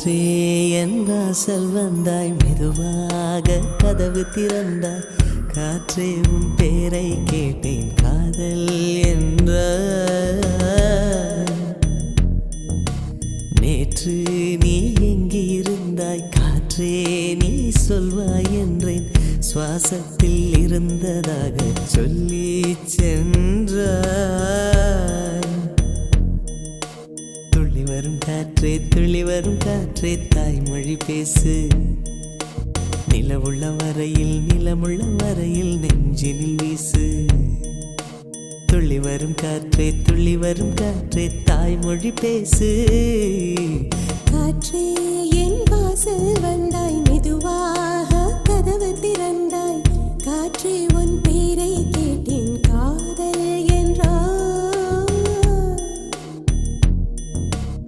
காற்றே என் வாசல் வந்தாய், மெதுவாக கதவு திறந்தாய். காற்றே உன் பேரை கேட்டேன், காதல் என்ற. நேற்று நீ எங்கிருந்தாய், காற்றே நீ சொல்வாய் என்றேன். சுவாசத்தில் இருந்ததாக சொல்லி சென்றாய். துள்ளி வரும் காற்றே, துள்ளி வரும் காற்றே, தாய்மொழி பேசு. நிலவுள்ள வரையில், நிலமுள்ள வரையில் நெஞ்சினில் வீசு. துள்ளி வரும் காற்றே, துள்ளி வரும் காற்றே, தாய்மொழி பேசு. காற்றே என் வாசல் வந்தாய், மெதுவாக கதவு திறந்தாய்.